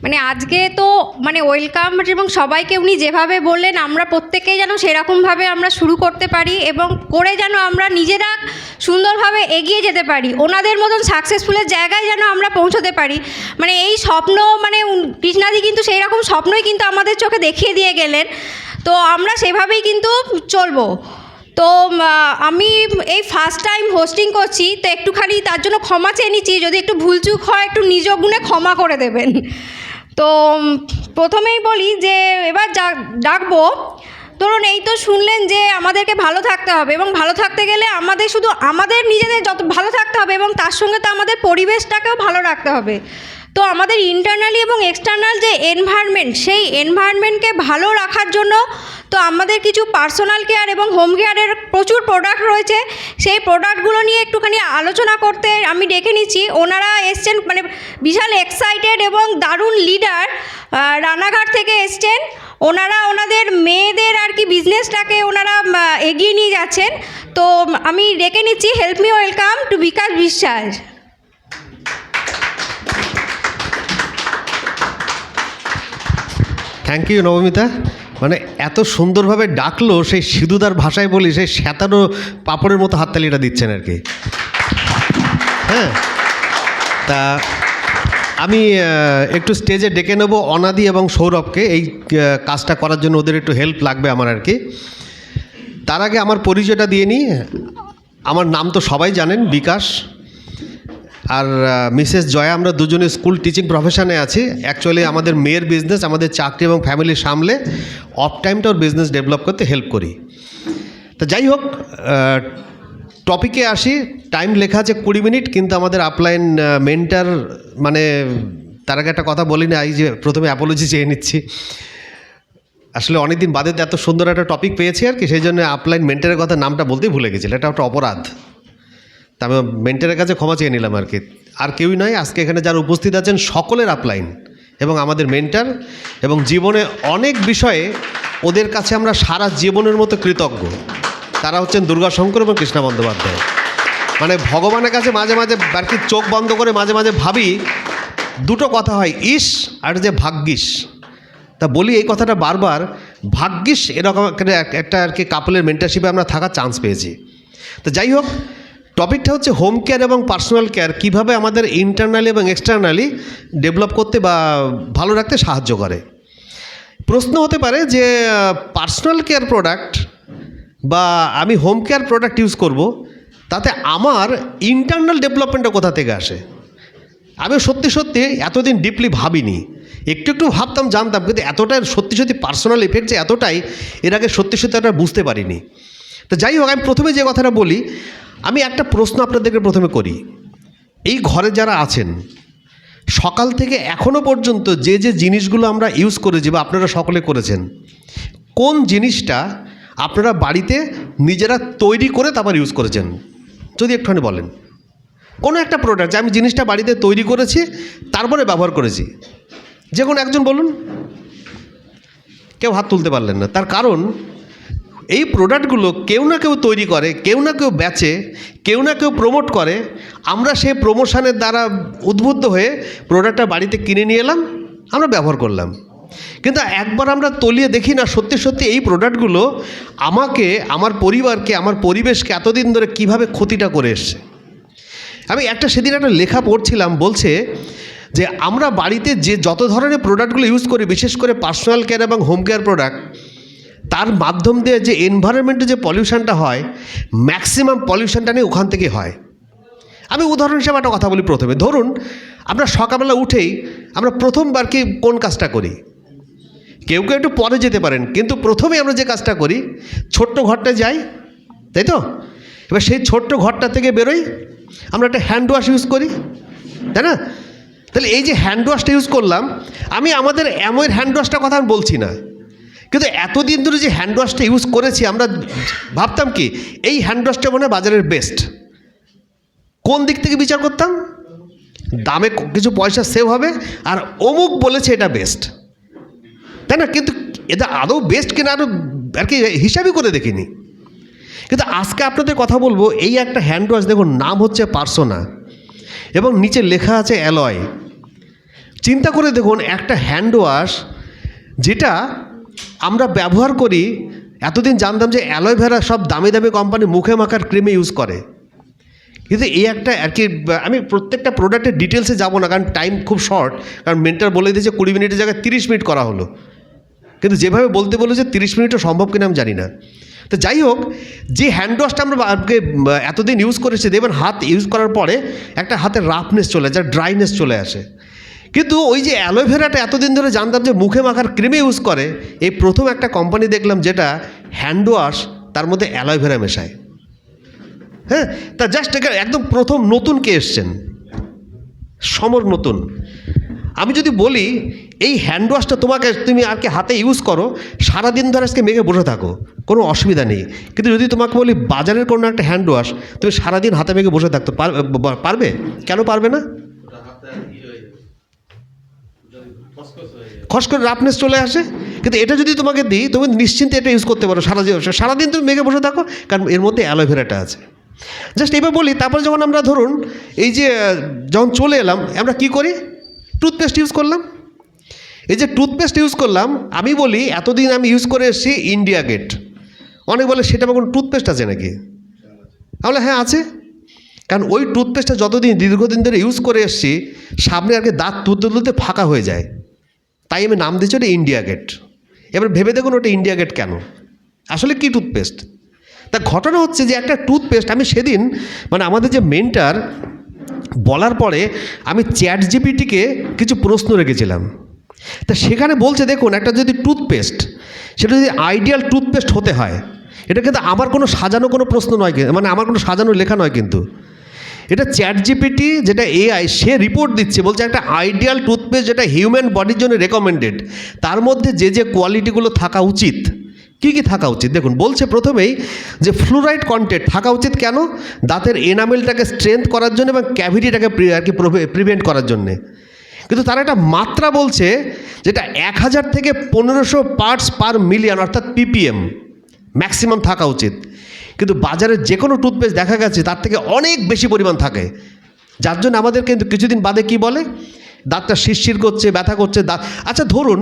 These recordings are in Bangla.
মানে আজকে তো মানে ওয়েলকাম এবং সবাইকে উনি যেভাবে বললেন আমরা প্রত্যেকেই যেন সেরকমভাবে আমরা শুরু করতে পারি এবং করে যেন আমরা নিজেরা সুন্দরভাবে এগিয়ে যেতে পারি, ওনাদের মতন সাকসেসফুলের জায়গায় যেন আমরা পৌঁছতে পারি। মানে এই স্বপ্ন মানে কৃষ্ণাদি কিন্তু সেই রকম স্বপ্নই কিন্তু আমাদের চোখে দেখিয়ে দিয়ে গেলেন, তো আমরা সেভাবেই কিন্তু চলবো। তো আমি এই ফার্স্ট টাইম হোস্টিং করছি, তো একটুখানি তার জন্য ক্ষমা চেয়ে নিচ্ছি, যদি একটু ভুলচুক হয় একটু নিজ গুণে ক্ষমা করে দেবেন। তো প্রথমেই বলি যে এবার ডাকবো, ধরুন এই তো শুনলেন যে আমাদেরকে ভালো থাকতে হবে এবং ভালো থাকতে গেলে আমাদের শুধু আমাদের নিজেদের যত ভালো থাকতে হবে এবং তার সঙ্গে তো আমাদের পরিবেশটাকেও ভালো রাখতে হবে। তো আমাদের ইন্টারনালি এবং এক্সটার্নাল যে এনভায়রনমেন্ট, সেই এনভায়রনমেন্টকে ভালো রাখার জন্য তো আমাদের কিছু পার্সোনাল কেয়ার এবং হোম কেয়ারের প্রচুর প্রোডাক্ট রয়েছে, সেই প্রোডাক্টগুলো নিয়ে একটুখানি আলোচনা করতে আমি ডেকে নিচ্ছি। ওনারা এসছেন মানে বিশাল এক্সাইটেড এবং দারুণ লিডার, রানাঘাট থেকে এসছেন। ওনারা ওনাদের মেয়েদের আর কি বিজনেসটাকে ওনারা এগিয়ে নিয়ে যাচ্ছেন। তো আমি ডেকে নিচ্ছি, help me welcome to Bikash Biswas. Thank you Nabamita. মানে এত সুন্দরভাবে ডাকলো, সেই সিধুদার ভাষায় বলি সেই শ্যাতানো পাপড়ের মতো হাততালিটা দিচ্ছেন আর কি। হ্যাঁ, তা আমি একটু স্টেজে ডেকে নেব অনাদি এবং সৌরভকে, এই কাজটা করার জন্য ওদের একটু হেল্প লাগবে আমার আর কি। তার আগে আমার পরিচয়টা দিয়ে নিই। আমার নাম তো সবাই জানেন, বিকাশ। আর মিসেস জয়া, আমরা দুজনে স্কুল টিচিং প্রফেশনে আছি। অ্যাকচুয়ালি আমাদের মেয়ের বিজনেস, আমাদের চাকরি এবং ফ্যামিলি সামলে অফ টাইমটা ওর বিজনেস ডেভেলপ করতে হেল্প করি। তো যাই হোক, টপিকে আসি। টাইম লেখা আছে 20 মিনিট, কিন্তু আমাদের আপলাইন মেন্টার মানে তার আগে একটা কথা বলি না, এই যে প্রথমে অ্যাপোলজি চেয়ে নিচ্ছি। আসলে অনেকদিন বাদে এত সুন্দর একটা টপিক পেয়েছি আর কি, সেই জন্য আপলাইন মেন্টারের কথা নামটা বলতেই ভুলে গেছিলাম। এটা একটা অপরাধ, তা আমি মেন্টারের কাছে ক্ষমা চেয়ে নিলাম আর কি। আর কেউই নয়, আজকে এখানে যারা উপস্থিত আছেন সকলের আপলাইন এবং আমাদের মেন্টার, এবং জীবনে অনেক বিষয়ে ওদের কাছে আমরা সারা জীবনের মতো কৃতজ্ঞ। তারা হচ্ছেন দুর্গাশঙ্কর এবং কৃষ্ণা বন্দ্যোপাধ্যায়। মানে ভগবানের কাছে মাঝে মাঝে আর কি চোখ বন্ধ করে মাঝে মাঝে ভাবি দুটো কথা হয়, ইস আর যে ভাগ্যিস। তা বলি এই কথাটা বারবার, ভাগ্যিস এরকম একটা আর কি কাপলের মেন্টারশিপে আমরা থাকার চান্স পেয়েছি। তো যাই হোক, টপিকটা হচ্ছে হোম কেয়ার এবং পার্সোনাল কেয়ার কীভাবে আমাদের ইন্টারনালি এবং এক্সটার্নালি ডেভেলপ করতে বা ভালো রাখতে সাহায্য করে। প্রশ্ন হতে পারে যে পার্সোনাল কেয়ার প্রোডাক্ট বা আমি হোম কেয়ার প্রোডাক্ট ইউজ করব, তাতে আমার ইন্টারনাল ডেভেলপমেন্টটা কোথা থেকে আসে। আমি সত্যি সত্যি এতদিন ডিপলি ভাবিনি, একটু একটু ভাবতাম, জানতাম, কিন্তু এতটাই সত্যি সত্যি পার্সোনাল এফেক্ট যে এতটাই এর আগে সত্যি সত্যি এটা বুঝতে পারিনি। তো যাই হোক, আমি প্রথমে যে কথাটা বলি, আমি একটা প্রশ্ন আপনাদেরকে প্রথমে করি। এই ঘরে যারা আছেন, সকাল থেকে এখনও পর্যন্ত যে যে জিনিসগুলো আমরা ইউজ করেছি বা আপনারা সকলে করেছেন, কোন জিনিসটা আপনারা বাড়িতে নিজেরা তৈরি করে তারপর ইউজ করেছেন? যদি একটুখানি বলেন কোনো একটা প্রোডাক্ট, যে আমি জিনিসটা বাড়িতে তৈরি করেছি তারপরে ব্যবহার করেছি, যে কোনো একজন বলুন। কেউ হাত তুলতে পারলেন না। তার কারণ এই প্রোডাক্টগুলো কেউ না কেউ তৈরি করে, কেউ না কেউ বেচে, কেউ না কেউ প্রমোট করে। আমরা সেই প্রমোশনের দ্বারা উদ্বুদ্ধ হয়ে প্রোডাক্টটা বাড়িতে কিনে নিয়ে এলাম, আমরা ব্যবহার করলাম। কিন্তু একবার আমরা তলিয়ে দেখি না সত্যি সত্যি এই প্রোডাক্টগুলো আমাকে, আমার পরিবারকে, আমার পরিবেশকে এতদিন ধরে কীভাবে ক্ষতিটা করে এসছে। আমি সেদিন একটা লেখা পড়ছিলাম, বলছে যে আমরা বাড়িতে যে যত ধরনের প্রোডাক্টগুলো ইউজ করি, বিশেষ করে পার্সোনাল কেয়ার এবং হোম কেয়ার প্রোডাক্ট, তার মাধ্যম দিয়ে যে এনভায়রনমেন্টে যে পলিউশনটা হয়, ম্যাক্সিমাম পলিউশনটা নিয়ে ওখান থেকে হয়। আমি উদাহরণ হিসেবে একটা কথা বলি। প্রথমে ধরুন, আমরা সকালবেলা উঠেই আমরা প্রথমবার কি কোন কাজটা করি? কেউ কেউ একটু পরে যেতে পারেন, কিন্তু প্রথমে আমরা যে কাজটা করি, ছোট্ট ঘরটা যাই, তাই তো? এবার সেই ছোট্ট ঘরটা থেকে বেরোই, আমরা একটা হ্যান্ড ওয়াশ ইউজ করি, তাই না? তাহলে এই যে হ্যান্ড ওয়াশটা ইউজ করলাম, আমি আমাদের এমন হ্যান্ড ওয়াশটার কথা আমি বলছি না, কিন্তু এতদিন ধরে যে হ্যান্ড ওয়াশটা ইউজ করেছি, আমরা ভাবতাম কি এই হ্যান্ড ওয়াশটা মনে হয় বাজারের বেস্ট। কোন দিক থেকে বিচার করতাম? দামে কিছু পয়সা সেভ হবে, আর অমুক বলেছে এটা বেস্ট, তাই না? কিন্তু এটা আদৌ বেস্ট কিনা আরও আর কি হিসাবই করে দেখিনি। কিন্তু আজকে আপনাদের কথা বলবো, এই একটা হ্যান্ড ওয়াশ দেখুন, নাম হচ্ছে পার্সোনা এবং নিচে লেখা আছে অ্যালয়। চিন্তা করে দেখুন, একটা হ্যান্ড ওয়াশ যেটা আমরা ব্যবহার করি, এতদিন জানতাম যে অ্যালোভেরা সব দামি দামি কোম্পানি মুখে মাখার ক্রিমে ইউজ করে, কিন্তু এই একটা আর কি, আমি প্রত্যেকটা প্রোডাক্টের ডিটেলসে যাবো না কারণ টাইম খুব শর্ট, কারণ মেন্টার বলে দিয়েছে 20 মিনিটের জায়গায় 30 মিনিট করা হলো, কিন্তু যেভাবে বলতে বলেছে 30 মিনিটও সম্ভব কিনা আমি জানি না। তো যাই হোক, যে হ্যান্ড ওয়াশটা আমরা এতদিন ইউজ করেছি, দেখবেন হাত ইউজ করার পরে একটা হাতের রাফনেস চলে যায়, ড্রাইনেস চলে আসে। কিন্তু ওই যে অ্যালোভেরাটা এতদিন ধরে জানতাম যে মুখে মাখার ক্রিমে ইউজ করে, এই প্রথম একটা কোম্পানি দেখলাম যেটা হ্যান্ড ওয়াশ তার মধ্যে অ্যালোভেরা মেশায়। হ্যাঁ, তা জাস্ট একদম প্রথম নতুন কে এসছেন, সমর নতুন। আমি যদি বলি এই হ্যান্ড ওয়াশটা তুমি আর কি হাতে ইউজ করো, সারাদিন ধরে আজকে মেঘে বসে থাকো, কোনো অসুবিধা নেই। কিন্তু যদি তোমাকে বলি বাজারের কোনো একটা হ্যান্ড ওয়াশ, তুমি সারাদিন হাতে মেঘে বসে থাকতে পারবে? কেন পারবে না? খস করে রাফনেস চলে আসে। কিন্তু এটা যদি তোমাকে দিই, তুমি নিশ্চিন্তে এটা ইউজ করতে পারো সারাদিন তুমি মেঘে বসে থাকো, কারণ এর মধ্যে অ্যালোভেরাটা আছে। জাস্ট এবার বলি, তারপরে যখন আমরা ধরুন এই যে যখন চলে এলাম, আমরা কি করি? টুথপেস্ট ইউজ করলাম। এই যে টুথপেস্ট ইউজ করলাম, আমি বলি এতদিন আমি ইউজ করে এসেছি ইন্ডিয়া গেট। অনেক বলে সেটা আমার কোনো টুথপেস্ট আছে নাকি? তাহলে হ্যাঁ আছে, কারণ ওই টুথপেস্টটা যতদিন দীর্ঘদিন ধরে ইউজ করে এসেছি, সামনে আর কি দাঁত তুলতে তুলতে ফাঁকা হয়ে যায়, তাই আমি নাম দিচ্ছি ওটা ইন্ডিয়া গেট। এবার ভেবে দেখুন ওটা ইন্ডিয়া গেট কেন, আসলে কি টুথপেস্ট? তা ঘটনা হচ্ছে যে একটা টুথপেস্ট, আমি সেদিন মানে আমাদের যে মেন্টার বলার পরে আমি চ্যাট জিপিটিকে কিছু প্রশ্ন রেখেছিলাম। তা সেখানে বলছে দেখুন, একটা যদি টুথপেস্ট, সেটা যদি আইডিয়াল টুথপেস্ট হতে হয়, এটা কিন্তু আমার কোনো সাজানো কোনো প্রশ্ন নয়, মানে আমার কোনো সাজানো লেখা নয়, কিন্তু এটা চ্যাট জিপিটি যেটা এআই, সে রিপোর্ট দিচ্ছে, বলছে একটা আইডিয়াল টুথপেস্ট যেটা হিউম্যান বডির জন্য রেকমেন্ডেড, তার মধ্যে যে যে কোয়ালিটিগুলো থাকা উচিত, কী কী থাকা উচিত দেখুন। বলছে প্রথমেই যে ফ্লুরাইড কন্টেন্ট থাকা উচিত। কেন? দাঁতের এনামেলটাকে স্ট্রেংথ করার জন্য এবং ক্যাভিটিটাকে আর কি প্রিভেন্ট করার জন্যে। কিন্তু তার একটা মাত্রা বলছে যেটা 1000 থেকে 1500 পার্টস পার মিলিয়ন, অর্থাৎ পিপিএম ম্যাক্সিমাম থাকা উচিত। কিন্তু বাজারের যে কোনো টুথপেস্ট দেখা গেছে তার থেকে অনেক বেশি পরিমাণ থাকে, যার জন্য আমাদের কিন্তু কিছুদিন বাদে কি বলে, দাঁতটা শিরশির করছে, ব্যথা করছে দাঁত। আচ্ছা ধরুন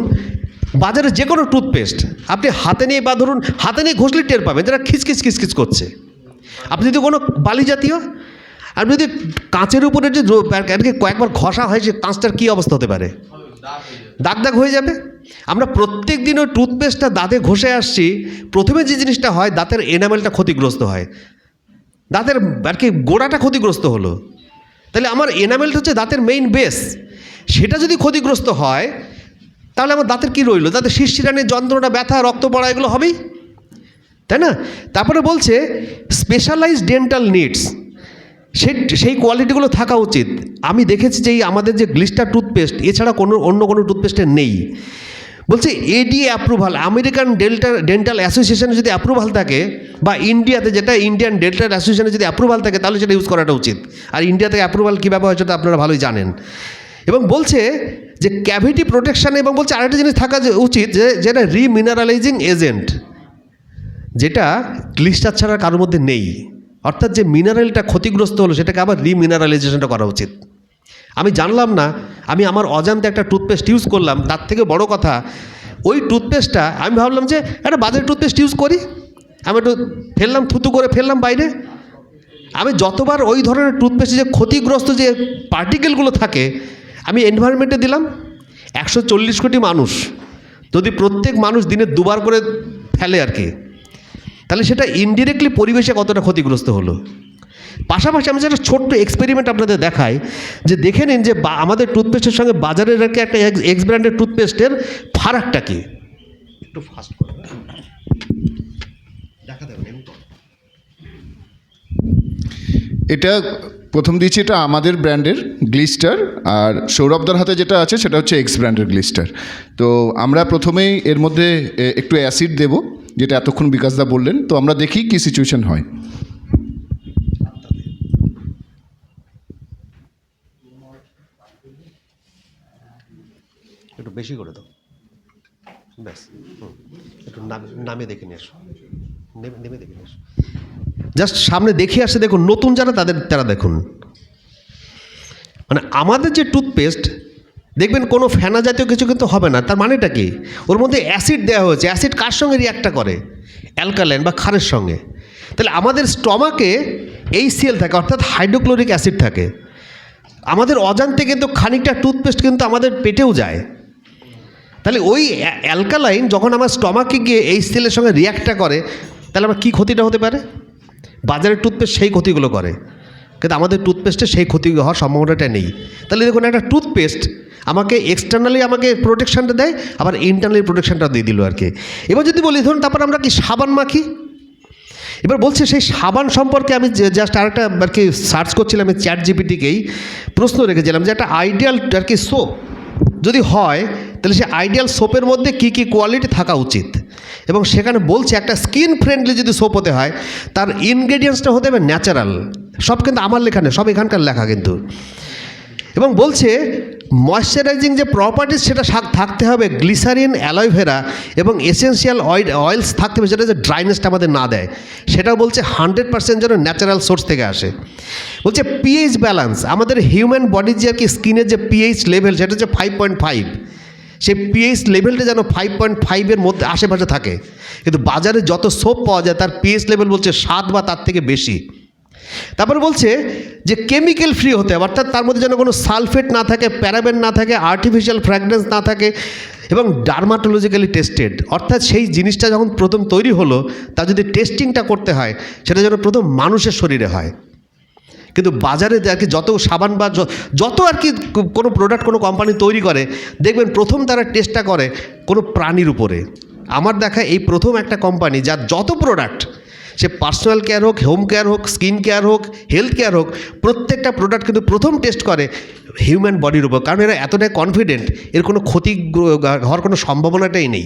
বাজারে যে কোনো টুথপেস্ট আপনি হাতে নিয়ে, বা ধরুন হাতে নিয়ে ঘষলে টের পাবেন যেটা খিচখিচ খিচখিচ করছে। আপনি যদি কোনো বালি জাতীয়, আপনি যদি কাঁচের উপরে যে কয়েকবার ঘষা হয়, সে কাঁচটার কী অবস্থা হতে পারে? দাগ দাগ হয়ে যাবে। আমরা প্রত্যেক দিন ওই টুথপেস্টটা দাঁতে ঘষে আসছি, প্রথমে যে জিনিসটা হয় দাঁতের এনামেলটা ক্ষতিগ্রস্ত হয়, দাঁতের আর কি গোড়াটা ক্ষতিগ্রস্ত হলো। তাহলে আমার এনামেলটা হচ্ছে দাঁতের মেইন বেস, সেটা যদি ক্ষতিগ্রস্ত হয় তাহলে আমার দাঁতের কী রইলো? দাঁতের শিরশিরানির যন্ত্রণা, ব্যথা, রক্ত পড়া, এগুলো হবেই, তাই না? তারপরে বলছে স্পেশালাইজড ডেন্টাল নিডস, সেই কোয়ালিটিগুলো থাকা উচিত। আমি দেখেছি যে আমাদের যে গ্লিস্টার টুথপেস্ট এছাড়া অন্য কোনো টুথপেস্টের নেই। বলছে এডিএ অ্যাপ্রুভাল, আমেরিকান ডেন্টাল অ্যাসোসিয়েশনে যদি অ্যাপ্রুভাল থাকে, বা ইন্ডিয়াতে যেটা ইন্ডিয়ান ডেন্টাল অ্যাসোসিয়েশনে যদি অ্যাপ্রুভাল থাকে, তাহলে সেটা ইউজ করাটা উচিত। আর ইন্ডিয়া থেকে অ্যাপ্রুভাল কীভাবে হয় সেটা আপনারা ভালোই জানেন। এবং বলছে যে ক্যাভিটি প্রোটেকশান, এবং বলছে আরেকটা জিনিস থাকা উচিত যেটা রিমিনারালাইজিং এজেন্ট, যেটা গ্লিস্টার ছাড়া কারোর মধ্যে নেই। অর্থাৎ যে মিনারেলটা ক্ষতিগ্রস্ত হলো সেটাকে আবার রিমিনারালাইজেশনটা করা উচিত। আমি জানলাম না, আমি আমার অজান্তে একটা টুথপেস্ট ইউজ করলাম। তার থেকে বড় কথা, ওই টুথপেস্টটা আমি ভাবলাম যে একটা বাজারের টুথপেস্ট ইউজ করি, আমি একটু ফেললাম, থুতু করে ফেললাম বাইরে। আমি যতবার ওই ধরনের টুথপেস্টে যে ক্ষতিগ্রস্ত যে পার্টিকেলগুলো থাকে আমি এনভায়রনমেন্টে দিলাম, 140 কোটি মানুষ যদি প্রত্যেক মানুষ দিনে 2 বার করে ফেলে আর কি, তাহলে সেটা ইনডিরেক্টলি পরিবেশে কতটা ক্ষতিগ্রস্ত হলো। পাশাপাশি আমি একটা ছোট্ট এক্সপেরিমেন্ট আপনাদের দেখাই, যে দেখে নিন যে আমাদের টুথপেস্টের সঙ্গে বাজারের একটা এক্স ব্র্যান্ডের টুথপেস্টের ফারাকটা কি। একটু ফাস্ট করে দেখা দেবেন। এটা প্রথম দিচ্ছি, এটা আমাদের ব্র্যান্ডের গ্লিস্টার, আর সৌরভদার হাতে যেটা আছে সেটা হচ্ছে এক্স ব্র্যান্ডের গ্লিস্টার। তো আমরা প্রথমেই এর মধ্যে একটু অ্যাসিড দেব, যেটা এতক্ষণ বিকাশদা বললেন। তো আমরা দেখি কী সিচুয়েশন হয়। একটু বেশি করে দাও, ব্যাস। একটু নামে দেখে নিয়ে এসো, নেমে দেখে নিয়ে এসো। জাস্ট সামনে দেখে আসছে, দেখুন নতুন যারা তারা দেখুন। মানে আমাদের যে টুথপেস্ট দেখবেন কোনো ফেনা জাতীয় কিছু কিন্তু হবে না। তার মানেটা কি? ওর মধ্যে অ্যাসিড দেওয়া হয়েছে। অ্যাসিড কার সঙ্গে রিয়াক্টটা করে? অ্যালকালাইন বা ক্ষারের সঙ্গে। তাহলে আমাদের স্টমাকে HCl থাকে, অর্থাৎ হাইড্রোক্লোরিক অ্যাসিড থাকে। আমাদের অজান্তে কিন্তু খানিকটা টুথপেস্ট কিন্তু আমাদের পেটেও যায়। তাহলে ওই অ্যালকালাইন যখন আমার স্টমাকে গিয়ে HCl-এর সঙ্গে রিয়াক্টটা করে, তাহলে আমার কী ক্ষতিটা হতে পারে? বাজারের টুথপেস্ট সেই ক্ষতিগুলো করে, কিন্তু আমাদের টুথপেস্টে সেই ক্ষতি হওয়ার সম্ভাবনাটা নেই। তাহলে দেখুন, একটা টুথপেস্ট আমাকে এক্সটার্নালি আমাকে প্রোটেকশানটা দেয়, আবার ইন্টারনালি প্রোটেকশানটা দিয়ে দিল আর কি। এবার যদি বলি ধরুন, তারপর আমরা কি সাবান মাখি। এবার বলছে সেই সাবান সম্পর্কে আমি জাস্ট আরেকটা আর কি সার্চ করছিলাম, আমি ChatGPT-কেই প্রশ্ন রেখেছিলাম যে একটা আইডিয়াল আর কি সোপ যদি হয়, তাহলে সেই আইডিয়াল সোপের মধ্যে কী কী কোয়ালিটি থাকা উচিত। এবং সেখানে বলছে একটা স্কিন ফ্রেন্ডলি যদি সোপ হতে হয়, তার ইনগ্রেডিয়েন্টসটা হতে হবে ন্যাচারাল। সব কিন্তু আমার লেখা নেই, সব এখানকার লেখা কিন্তু। এবং বলছে ময়শ্চারাইজিং যে প্রপার্টিস সেটা থাকতে হবে গ্লিসারিন, অ্যালোভেরা এবং এসেন্সিয়াল অয়েলস থাকতে হবে, যেটা যে ড্রাইনেসটা আমাদের না দেয়। সেটাও বলছে 100% যেন ন্যাচারাল সোর্স থেকে আসে। বলছে পিএইচ ব্যালেন্স, আমাদের হিউম্যান বডির যে আর কি স্কিনের যে পিএইচ লেভেল সেটা হচ্ছে 5.5। সেই পিএইচ লেভেলটা যেন 5.5-এর মধ্যে আশেপাশে থাকে। কিন্তু বাজারে যত সোপ পাওয়া যায় তার পিএইচ লেভেল বলছে 7 বা তার থেকে বেশি। তারপরে বলছে যে কেমিক্যাল ফ্রি হতে হবে, অর্থাৎ তার মধ্যে যেন কোনো সালফেট না থাকে, প্যারাবেন না থাকে, আর্টিফিশিয়াল ফ্র্যাগরেন্স না থাকে, এবং ডার্মাটোলজিক্যালি টেস্টেড। অর্থাৎ সেই জিনিসটা যখন প্রথম তৈরি হলো, তা যদি টেস্টিংটা করতে হয় সেটা যেন প্রথম মানুষের শরীরে হয়। কিন্তু বাজারে আর কি যত সাবান বা যত আর কি কোনো প্রোডাক্ট কোনো কোম্পানি তৈরি করে, দেখবেন প্রথম তারা টেস্টটা করে কোনো প্রাণীর উপরে। আমার দেখা এই প্রথম একটা কোম্পানি যার যত প্রোডাক্ট, সে পার্সোনাল কেয়ার হোক, হোম কেয়ার হোক, স্কিন কেয়ার হোক, হেলথ কেয়ার হোক, প্রত্যেকটা প্রোডাক্ট কিন্তু প্রথম টেস্ট করে হিউম্যান বডির উপর। কারণ এরা এতটাই কনফিডেন্ট এর কোনো ক্ষতি হওয়ার কোনো সম্ভাবনাটাই নেই।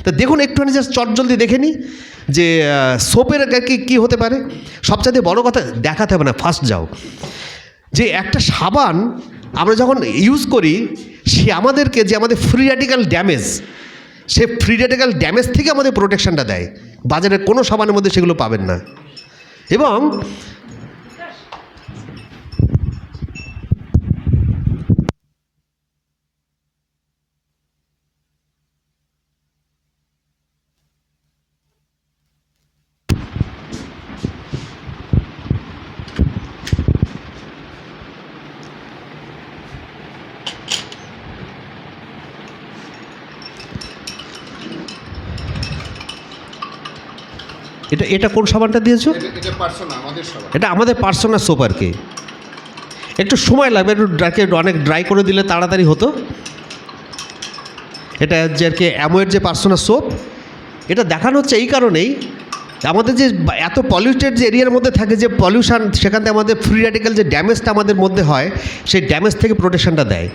তা দেখুন, একটুখানি জাস্ট চটজলদি দেখে নিই যে সোপের কী হতে পারে। সবচাইতে বড় কথা দেখাতে হবে না, ফার্স্ট যাও যে একটা সাবান আমরা যখন ইউজ করি, সে আমাদেরকে যে আমাদের ফ্রি র্যাডিক্যাল ড্যামেজ, সে ফ্রি র্যাডিক্যাল ড্যামেজ থেকে আমাদের প্রোটেকশানটা দেয়। বাজারের কোনো সাবানের মধ্যে সেগুলো পাবেন না। এবং এটা কোন সাবানটা দিয়েছো? এটা আমাদের পার্সোনাল সোপ আর কি। একটু সময় লাগবে, একটু অনেক ড্রাই করে দিলে তাড়াতাড়ি হতো। এটা যে আর কি অ্যামোয়ের যে পার্সোনাল সোপ, এটা দেখানো হচ্ছে এই কারণেই, আমাদের যে এত পলিউটেড যে এরিয়ার মধ্যে থাকে যে পলিউশন, সেখান থেকে আমাদের ফ্রি র্যাডিক্যাল যে ড্যামেজটা আমাদের মধ্যে হয়, সেই ড্যামেজ থেকে প্রোটেকশানটা দেয়।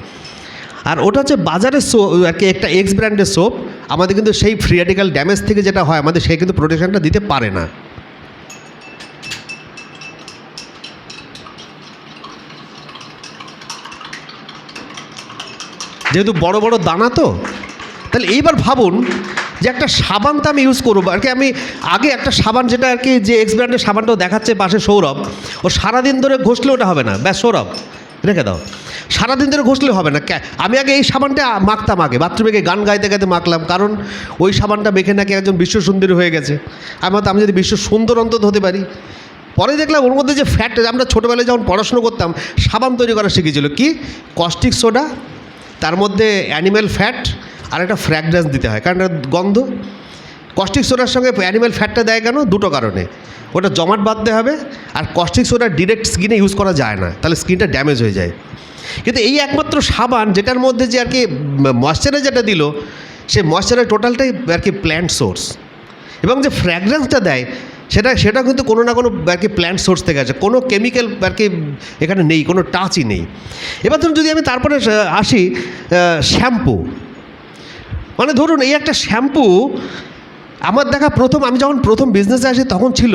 আর ওটা হচ্ছে বাজারের সোপ আর কি, একটা এক্স ব্র্যান্ডের সোপ, আমাদের কিন্তু সেই ফ্রি র্যাডিক্যাল ড্যামেজ থেকে যেটা হয় আমাদের, সেই কিন্তু প্রোটেকশানটা দিতে পারে না। যেহেতু বড় বড় দানা তো, তাহলে এইবার ভাবুন যে একটা সাবান তো আমি ইউজ করবো আর কি। আমি আগে একটা সাবান যেটা আর কি, যে এক্স ব্র্যান্ডের সাবানটাও দেখাচ্ছে পাশে সৌরভ, ও সারাদিন ধরে ঘষলে ওটা হবে না। ব্যাস সৌরভ রেখে দাও, সারাদিন ধরে ঘষলে হবে না। আমি আগে এই সাবানটা মাখতাম, আগে বাথরুমে গিয়ে গান গাইতে গাইতে মাখলাম, কারণ ওই সাবানটা মেখে নাকি একজন বিশ্ব সুন্দরী হয়ে গেছে। আমি যদি বিশ্ব সুন্দর অন্তত হতে পারি। পরে দেখলাম ওর মধ্যে যে ফ্যাট, আমরা ছোটোবেলায় যখন পড়াশুনো করতাম সাবান তৈরি করা শিখেছিল কি, কস্টিক সোডা, তার মধ্যে অ্যানিম্যাল ফ্যাট আর একটা ফ্র্যাগরেন্স দিতে হয়, কারণ গন্ধ। কস্টিক সোডার সঙ্গে অ্যানিম্যাল ফ্যাটটা দেয় কেন? দুটো কারণে। ওটা জমাট বাঁধতে হবে, আর কস্টিক সোডা ডিরেক্ট স্কিনে ইউজ করা যায় না, তাহলে স্কিনটা ড্যামেজ হয়ে যায়। কিন্তু এই একমাত্র সাবান যেটার মধ্যে যে আর কি ময়েশ্চারাইজারটা দিল, সেই ময়েশ্চারাইজার টোটালটাই আর কি প্ল্যান্ট সোর্স, এবং যে ফ্র্যাগরেন্সটা দেয় সেটা কিন্তু কোনো না কোনো আর কি প্ল্যান্ট সোর্স থেকে আছে, কোনো কেমিক্যাল আর কি এখানে নেই, কোনো টাচই নেই। এবার ধরুন যদি আমি তারপরে আসি শ্যাম্পু, মানে ধরুন এই একটা শ্যাম্পু আমার দেখা আমি যখন প্রথম বিজনেসে আসি তখন ছিল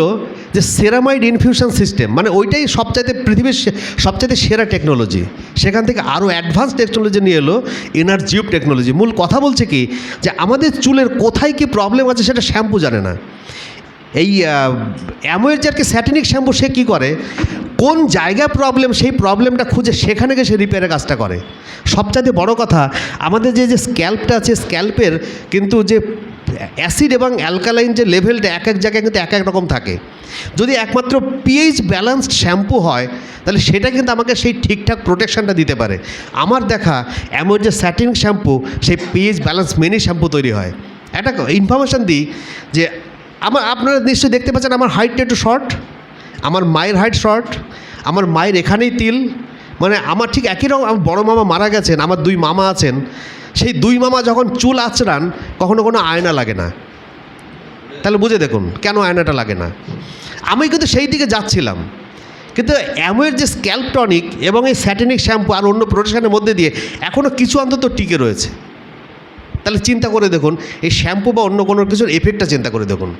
যে সেরামাইড ইনফিউশন সিস্টেম, মানে ওইটাই সবচাইতে পৃথিবীর সবচাইতে সেরা টেকনোলজি। সেখান থেকে আরও অ্যাডভান্স টেকনোলজি নিয়ে এলো এনার্জিউব টেকনোলজি। মূল কথা বলছে কি, যে আমাদের চুলের কোথায় কি প্রবলেম আছে সেটা শ্যাম্পু জানে না। এই অ্যামোয়ের যে আর কি স্যাটিনিক শ্যাম্পু, সে কী করে, কোন জায়গায় প্রবলেম সেই প্রবলেমটা খুঁজে সেখানে গিয়ে সে রিপেয়ারের কাজটা করে। সবচাইতে বড় কথা, আমাদের যে স্ক্যাল্পটা আছে, স্ক্যাল্পের কিন্তু যে অ্যাসিড এবং অ্যালকালাইন যে লেভেলটা এক এক জায়গায় কিন্তু এক এক রকম থাকে। যদি একমাত্র পিএইচ ব্যালেন্সড শ্যাম্পু হয় তাহলে সেটা কিন্তু আমাকে সেই ঠিকঠাক প্রোটেকশানটা দিতে পারে। আমার দেখা এমন যে স্যাটিন শ্যাম্পু, সেই পিএইচ ব্যালেন্স মেনে শ্যাম্পু তৈরি হয়। একটা ইনফরমেশান দিই যে আপনারা নিশ্চয়ই দেখতে পাচ্ছেন আমার হাইটটা একটু শর্ট, আমার মায়ের হাইট শর্ট, আমার মায়ের এখানেই তিল, মানে আমার ঠিক একই রকম। আমার বড়ো মামা মারা গেছেন, আমার 2 মামা আছেন। সেই 2 মামা যখন চুল আঁচড়ান কখনো কোনো আয়না লাগে না। তাহলে বুঝে দেখুন কেন আয়নাটা লাগে না। আমি কিন্তু সেই দিকে যাচ্ছিলাম, কিন্তু অ্যামোয়ের যে স্ক্যাল্প টনিক এবং এই স্যাটিনিক শ্যাম্পু আর অন্য প্রোটেকশনের মধ্যে দিয়ে এখনও কিছু অন্তত টিকে রয়েছে। তাহলে চিন্তা করে দেখুন এই শ্যাম্পু বা অন্য কোনো কিছুর এফেক্টটা চিন্তা করে দেখুন।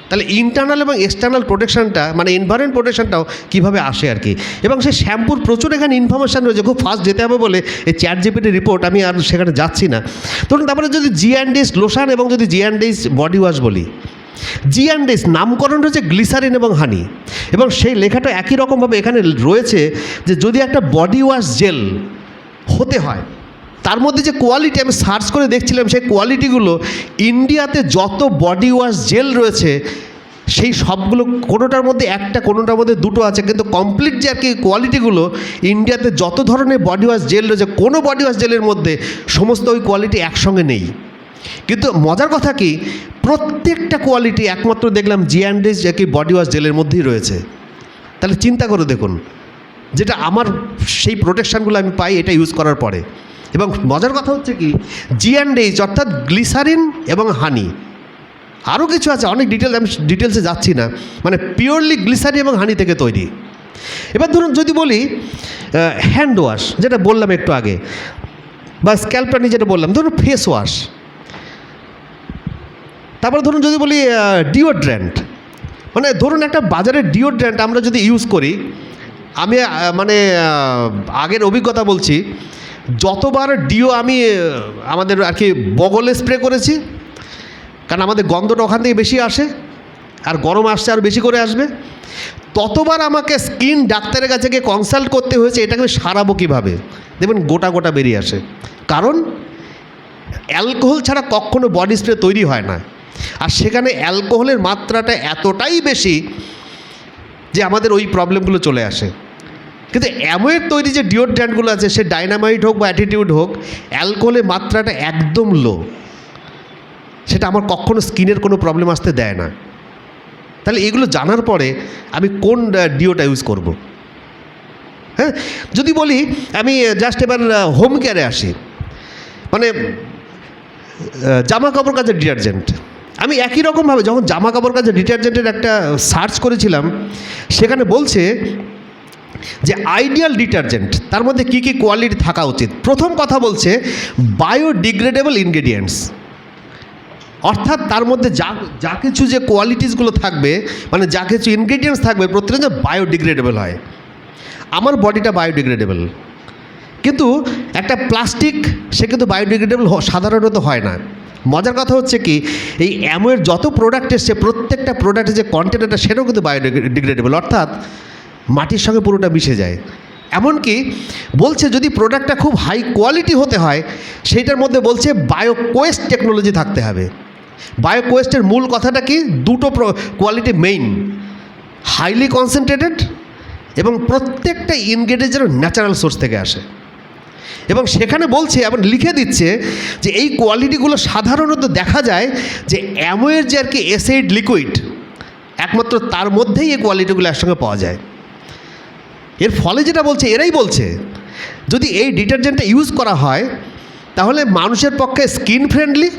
তাহলে ইন্টারনাল এবং এক্সটার্নাল প্রোটেকশনটা, মানে এনভায়রনমেন্ট প্রোটেকশনটাও কীভাবে আসে আর কি। এবং সেই শ্যাম্পুর প্রচুর এখানে ইনফরমেশান রয়েছে, খুব ফাস্ট যেতে হবে বলে এই ChatGPT রিপোর্ট আমি আর সেখানে যাচ্ছি না। ধরুন তারপরে যদি G&S লোশন এবং যদি G&S বডি ওয়াশ বলি, G&S নামকরণ হচ্ছে গ্লিসারিন এবং হানি, এবং সেই লেখাটা একই রকমভাবে এখানে রয়েছে যে যদি একটা বডি ওয়াশ জেল হতে হয় তার মধ্যে যে কোয়ালিটি, আমি সার্চ করে দেখছিলাম সেই কোয়ালিটিগুলো ইন্ডিয়াতে যত বডি ওয়াশ জেল রয়েছে সেই সবগুলো কোনোটার মধ্যে একটা, কোনোটার মধ্যে 2টো আছে, কিন্তু কমপ্লিট যে আর কি কোয়ালিটিগুলো ইন্ডিয়াতে যত ধরনের বডি ওয়াশ জেল রয়েছে কোনো বডি ওয়াশ জেলের মধ্যে সমস্ত ওই কোয়ালিটি একসঙ্গে নেই। কিন্তু মজার কথা কি, প্রত্যেকটা কোয়ালিটি একমাত্র দেখলাম G&S যে কি বডি ওয়াশ জেলের মধ্যেই রয়েছে। তাহলে চিন্তা করে দেখুন, যেটা আমার সেই প্রোটেকশানগুলো আমি পাই এটা ইউজ করার পরে। এবং মজার কথা হচ্ছে কি, G&S অর্থাৎ গ্লিসারিন এবং হানি, আরও কিছু আছে অনেক ডিটেলস, আমি ডিটেলসে যাচ্ছি না, মানে পিওরলি গ্লিসারিন এবং হানি থেকে তৈরি। এবার ধরুন যদি বলি হ্যান্ড ওয়াশ, যেটা বললাম একটু আগে, বা স্ক্যাল্প টনিক যেটা বললাম, ধরুন ফেস ওয়াশ, তারপরে ধরুন যদি বলি ডিওড্রেন্ট, মানে ধরুন একটা বাজারের ডিওড্রেন্ট আমরা যদি ইউজ করি, আমি মানে আগের অভিজ্ঞতা বলছি, যতবার আমি আমাদের আর কি বগলে স্প্রে করেছি, কারণ আমাদের গন্ধটা ওখান থেকে বেশি আসে আর গরম আসছে আর বেশি করে আসবে, ততবার আমাকে স্কিন ডাক্তারের কাছে গিয়ে কনসাল্ট করতে হয়েছে এটাকে আমি সারাবো কীভাবে। দেখবেন গোটা গোটা বেরিয়ে আসে, কারণ অ্যালকোহল ছাড়া কখনো বডি স্প্রে তৈরি হয় না। আর সেখানে অ্যালকোহলের মাত্রাটা এতটাই বেশি যে আমাদের ওই প্রবলেমগুলো চলে আসে। কিন্তু অ্যামোয়ের তৈরি যে ডিওড্রেন্টগুলো আছে, সে ডাইনামাইট হোক বা অ্যাটিটিউড হোক, অ্যালকোহলের মাত্রাটা একদম লো, সেটা আমার কখনো স্কিনের কোনো প্রবলেম আসতে দেয় না। তাহলে এগুলো জানার পরে আমি কোন ডিওটা ইউজ করব। হ্যাঁ, যদি বলি আমি জাস্ট এবার হোম কেয়ারে আসি, মানে জামা কাপড় কাচের ডিটারজেন্ট, আমি একই রকমভাবে যখন জামা কাপড় কাচের ডিটারজেন্টের একটা সার্চ করেছিলাম, সেখানে বলছে যে আইডিয়াল ডিটারজেন্ট তার মধ্যে কী কী কোয়ালিটি থাকা উচিত। প্রথম কথা বলছে বায়োডিগ্রেডেবল ইনগ্রেডিয়েন্টস, অর্থাৎ তার মধ্যে যা কিছু যে কোয়ালিটিসগুলো থাকবে, মানে যা কিছু ইনগ্রেডিয়েন্টস থাকবে প্রত্যেকটা যে বায়োডিগ্রেডেবল হয়। আমার বডিটা বায়োডিগ্রেডেবল, কিন্তু একটা প্লাস্টিক সে কিন্তু বায়োডিগ্রেডেবল সাধারণত হয় না। মজার কথা হচ্ছে কি, এই অ্যামোয়ের যত প্রোডাক্ট এসছে প্রত্যেকটা প্রোডাক্টের যে কন্টেনারটা সেটাও কিন্তু বায়োডিগ্রেডেবল, অর্থাৎ মাটির সঙ্গে পুরোটা মিশে যায়। এমনকি বলছে যদি প্রোডাক্টটা খুব হাই কোয়ালিটি হতে হয় সেইটার মধ্যে বলছে বায়োকোয়েস্ট টেকনোলজি থাকতে হবে। বায়োকোয়েস্টের মূল কথাটা কি, 2টো কোয়ালিটি মেইন, হাইলি কনসেন্ট্রেটেড এবং প্রত্যেকটা ইনগ্রেডিয়েন্ট যেন ন্যাচারাল সোর্স থেকে আসে। এবং সেখানে বলছে এবং লিখে দিচ্ছে যে এই কোয়ালিটিগুলো সাধারণত দেখা যায় যে অ্যামোয়ের যে আর কি অ্যাসিড লিকুইড, একমাত্র তার মধ্যেই এই কোয়ালিটিগুলো একসঙ্গে পাওয়া যায়। এর ফলে যেটা বলছে, এরাই বলছে যদি এই ডিটারজেন্টটা ইউজ করা হয় তাহলে মানুষের পক্ষে স্কিন ফ্রেন্ডলি